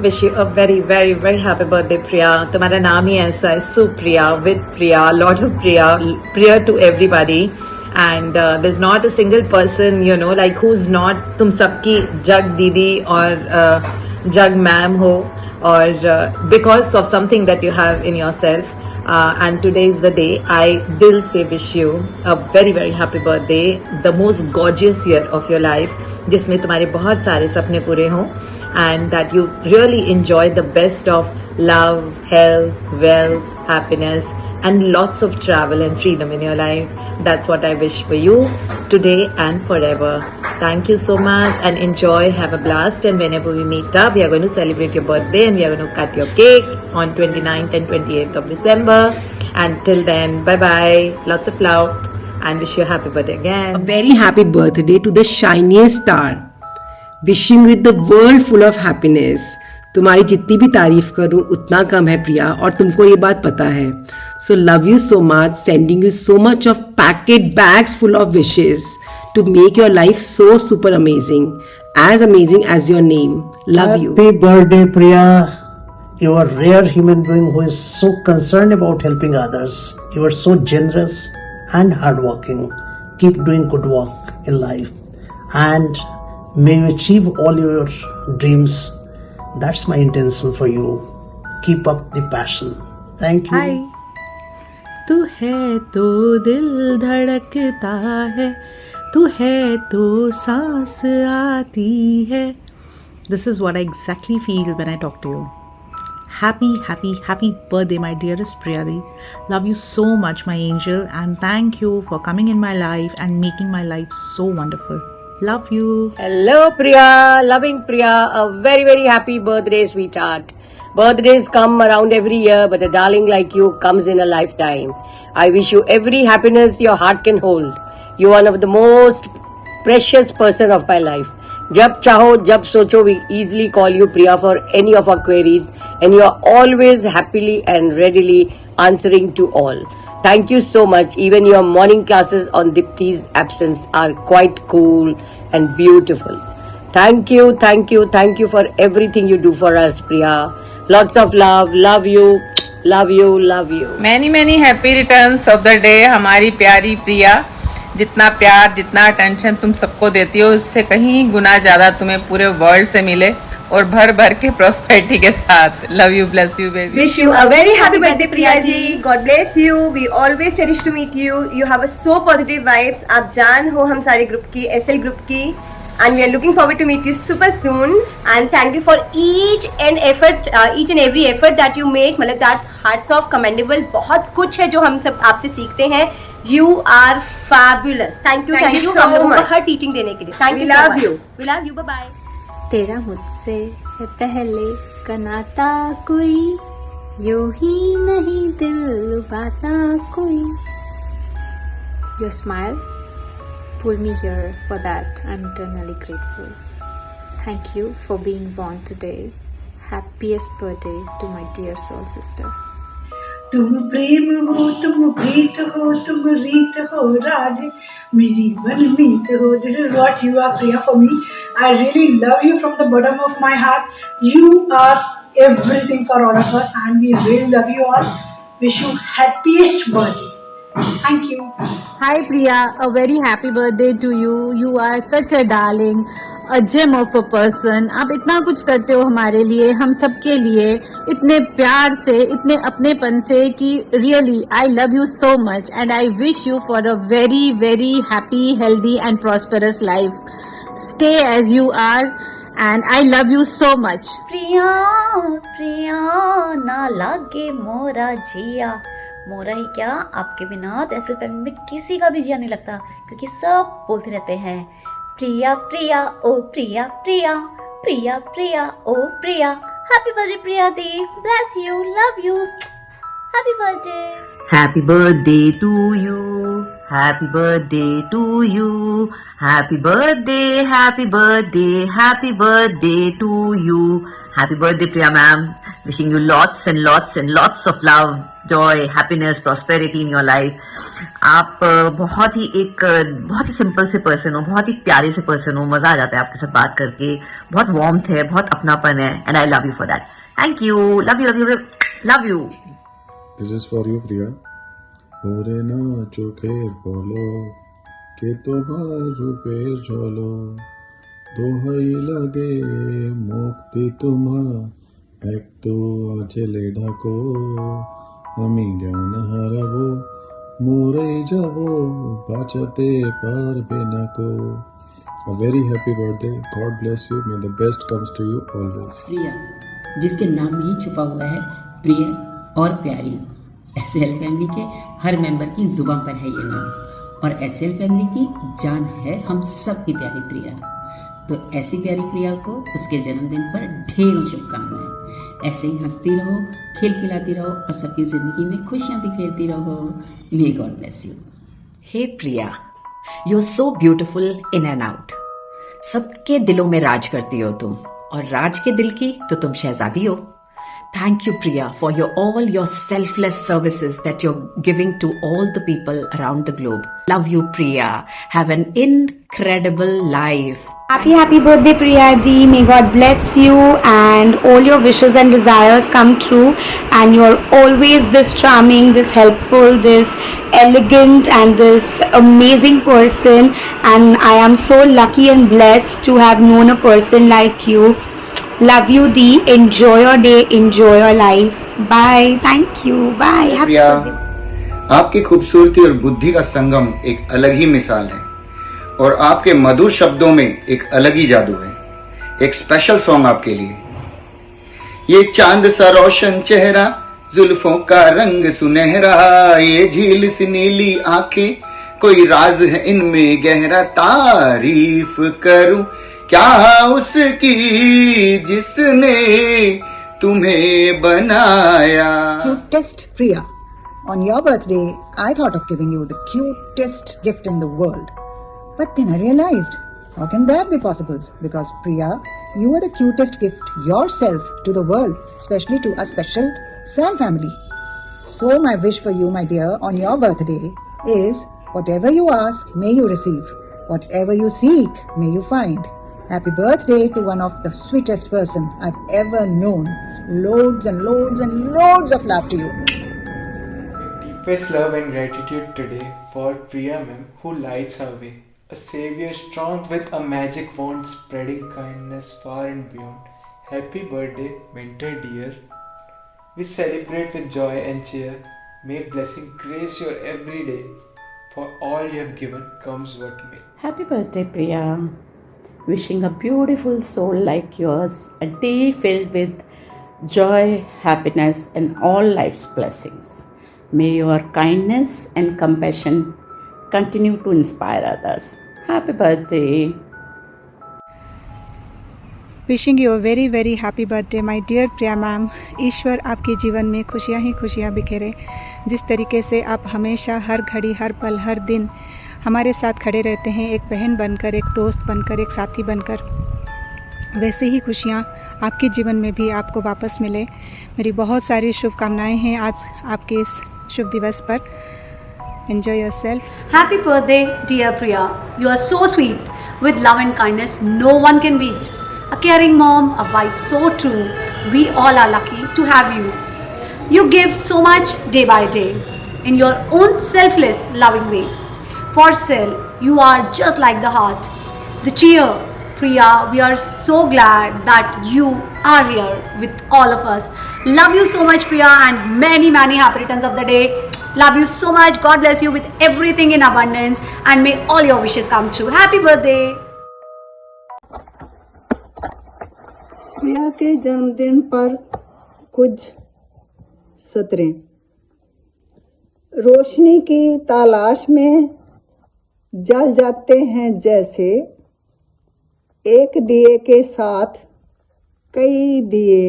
Wish you a very, very, very happy birthday, Priya. तुम्हारा नाम ही ऐसा है, Supriya, with Priya, lot of Priya, Priya to everybody. And there's not a single person, like who's not तुम सबकी जग दीदी और जग ma'am हो, or because of something that you have in yourself. And today is the day. I dil se wish you a very, very happy birthday, the most gorgeous year of your life, जिसमें तुम्हारे बहुत सारे सपने पूरे हों, and that you really enjoy the best of love, health, wealth, happiness, and lots of travel and freedom in your life. That's what I wish for you today and forever. Thank you so much and enjoy, have a blast, and whenever we meet up, we are going to celebrate your birthday and we are going to cut your cake on 29th and 28th of December. And till then, bye-bye, lots of love, and wish you a happy birthday again. A very happy birthday to the shiniest star. Wishing with the world full of happiness. तुम्हारी जितनी भी तारीफ करूं उतना कम है प्रिया, और तुमको ये बात पता है. So love you so much, sending you so much of packet bags full of wishes to make your life so super amazing as your name. Love you. Happy birthday, Priya. You are a rare human being who is so concerned about helping others. You are so generous and hardworking. Keep doing good work in life, and may you achieve all your dreams. That's my intention for you. Keep up the passion. Thank you. Hi. तू है तो दिल धड़कता है, तू है तो सांस आती है. This is what I exactly feel when I talk to you. Happy, happy, happy birthday, my dearest Priyadi. Love you so much, my angel, and thank you for coming in my life and making my life so wonderful. Love you. Hello Priya, loving Priya, a very very happy birthday, sweetheart. Birthdays come around every year, but a darling like you comes in a lifetime. I wish you every happiness your heart can hold. You're one of the most precious person of my life. Jab chaho, jab socho, we easily call you Priya for any of our queries, and you are always happily and readily answering to all. Thank you so much. Even your morning classes on Dipti's absence are quite cool and beautiful. Thank you, thank you, thank you for everything you do for us, Priya. Lots of love. Love you. Love you. Love you. many happy returns of the day हमारी प्यारी प्रिया. जितना प्यार, जितना attention तुम सबको देती हो, उससे कहीं गुना ज्यादा तुम्हें पूरे वर्ल्ड से मिले, और भर भर के प्रॉस्पेरिटी के साथ. Love you, bless you baby. Wish you a very happy birthday, Priya ji. God bless you. We always cherish to meet you. You have a so positive vibes. आप जान हो हम सारे ग्रुप की, SL ग्रुप की, and we are looking forward to meet you super soon. And thank you for each and every effort that you make. मतलब that's hearts of commendable. बहुत कुछ है जो हम सब आपसे सीखते हैं. You are fabulous. Thank you हम लोगों को हर टीचिंग देने के लिए. Thank you so much. We love you. Bye bye. तेरा मुझसे है पहले का नाता कोई, यूं ही नहीं दिल लुभाता कोई. Your smile pulled me here. For that I'm eternally grateful. Thank you for being born today. Happiest birthday to my dear soul sister. तुम प्रेम हो, तुम प्रीत हो, तुम रीत हो, राधे मेरी मनमीत हो. This is what you are, Priya, for me. I really love you from the bottom of my heart. You are everything for all of us, and we really love you all. Wish you happiest birthday. Thank you. Hi Priya, a very happy birthday to you. You are such a darling, a gem of a person. आप इतना कुछ करते हो हमारे लिए, हम सब के लिए, इतने प्यार से, इतने अपनेपन से कि really I love you so much and I wish you for a very very happy, healthy and prosperous life. Stay as you are and I love you so much. प्रिया प्रिया ना लागे मोरा जिया, मोरा ही क्या आपके बिना तो ऐसे फैमिली में किसी का भी जिया नहीं लगता, क्योंकि सब बोलते रहते हैं प्रिया प्रिया ओ प्रिया प्रिया, प्रिया प्रिया ओ प्रिया. हैप्पी बर्थडे प्रिया दी. Bless you. Love you. Happy birthday. Happy birthday to you. Happy birthday to you. Happy birthday, happy birthday, happy birthday to you. Happy birthday, Priya ma'am. Wishing you lots and lots and lots of love, joy, happiness, prosperity in your life. आप बहुत ही simple से person हो, बहुत ही प्यारे से person हो. मजा आ जाता है आपके साथ बात करके. बहुत वार्मथ है, बहुत अपनापन है. And I love you for that. Thank you. Love you, love you, love you. This is for you, Priya. ওরে না চোখের পলক কে তোমার রূপের ঝলক দোহাই লাগে মুক্তি তোমার এক তো আঁচলে ঢাকো আমি জ্ঞান হারাবো মরেই যাব বাঁচাতে পারবে না কো A very happy birthday. God bless you. May the best comes to you always. प्रिया, जिसके नाम में ही छुपा हुआ है प्रिय और प्यारी. एसएल फैमिली के हर मेंबर की जुबान पर है ये नाम और एसएल फैमिली की जान है हम सब की प्यारी प्रिया. तो ऐसी प्यारी प्रिया को उसके जन्मदिन पर ढेरों शुभकामनाएं. ऐसे ही हंसती रहो, खेल खिलाती रहो और सबकी ज़िंदगी में खुशियाँ बिखेरती रहो. May God bless you. Hey Priya, you are so beautiful in and out. सबके दिलों में राज करती हो तुम और राज के दिल की तो तुम शहजादी हो. Thank you, Priya, for all your selfless services that you're giving to all the people around the globe. Love you, Priya. Have an incredible life. Happy birthday, Priya Di. May God bless you and all your wishes and desires come true. And you're always this charming, this helpful, this elegant and this amazing person. And I am so lucky and blessed to have known a person like you. Love you, Di. Enjoy your day. Enjoy your life. Bye. Thank you. Bye. Happy Priya, birthday. आपकी खूबसूरती और बुद्धि का संगम एक अलग ही मिसाल है और आपके मधुर शब्दों में एक अलग ही जादू है. एक स्पेशल सॉन्ग आपके लिए. ये चांद सा रोशन चेहरा, जुल्फों का रंग सुनहरा, ये झील सी नीली आंखें, कोई राज है इनमें गहरा. तारीफ करूं क्या उसकी जिसने तुम्हें बनाया. Cutest Priya, on your birthday, I thought of giving you the cutest gift in the world. But then I realized, how can that be possible? Because Priya, you are the cutest gift yourself to the world, especially to a special Sal family. So my wish for you, my dear, on your birthday is, whatever you ask, may you receive. Whatever you seek, may you find. Happy birthday to one of the sweetest person I've ever known. Loads and loads and loads of love to you. Deepest love and gratitude today for Priya ma'am, who lights our way. A savior strong with a magic wand, spreading kindness far and beyond. Happy birthday, Winter dear. We celebrate with joy and cheer. May blessing grace your every day. For all you have given, comes what may. Happy birthday, Priya. Wishing a beautiful soul like yours a day filled with joy, happiness, and all life's blessings. May your kindness and compassion continue to inspire others. Happy birthday. Wishing you a very very happy birthday my dear Priya ma'am. ईश्वर आपके जीवन में खुशियाँ ही खुशियाँ बिखेरे. जिस तरीके से आप हमेशा हर घड़ी हर पल हर दिन हमारे साथ खड़े रहते हैं, एक बहन बनकर, एक दोस्त बनकर, एक साथी बनकर, वैसे ही खुशियाँ आपके जीवन में भी आपको वापस मिले. मेरी बहुत सारी शुभकामनाएं हैं आज आपके इस शुभ दिवस पर. Enjoy yourself. Happy birthday, dear Priya. You are so sweet. With love and kindness, no one can beat. A caring mom, a wife so true. We all are lucky to have you. You give so much day by day in your own selfless, loving way. For Sal, you are just like the heart, the cheer. Priya, we are so glad that you are here with all of us. Love you so much, Priya, and many, many happy returns of the day. Love you so much. God bless you with everything in abundance, and may all your wishes come true. Happy birthday. प्रिया के जन्मदिन पर कुछ सत्रें. रोशनी की तलाश में जल जाते हैं जैसे, एक दिए के साथ कई दिए,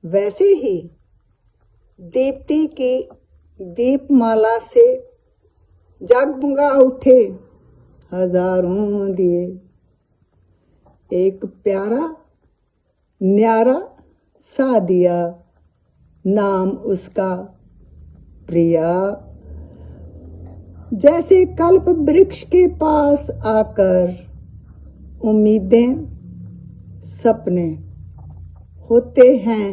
वैसे ही दीप्ति की दीपमाला से जगमगा उठे हजारों दिए, एक प्यारा न्यारा सा दिया, नाम उसका प्रिया। जैसे कल्प वृक्ष के पास आकर उम्मीदें सपने होते हैं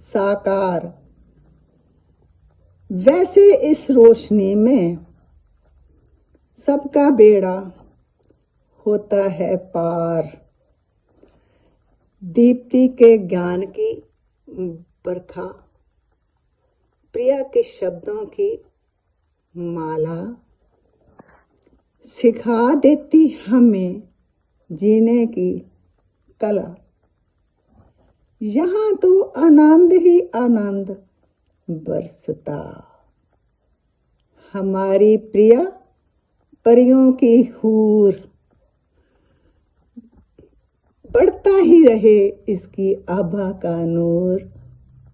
साकार, वैसे इस रोशनी में सबका बेड़ा होता है पार। दीप्ति के ज्ञान की बरखा, प्रिया के शब्दों की माला, सिखा देती हमें जीने की कला। यहाँ तो आनंद ही आनंद बरसता, हमारी प्रिया परियों की हूर। बढ़ता ही रहे इसकी आभा का नूर,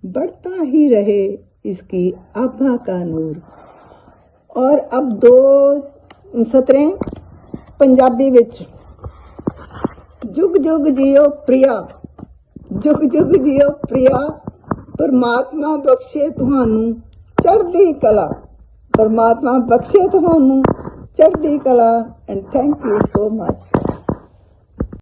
बढ़ता ही रहे इसकी आभा का नूर। और अब 2 सतरें पंजाबी विच। जुग जुग जियो प्रिया, जुग जुग जियो प्रिया, परमात्मा बख्शे तुहानू चढ़दी कला, परमात्मा बख्शे तुहानू चढ़दी कला। And thank you so much.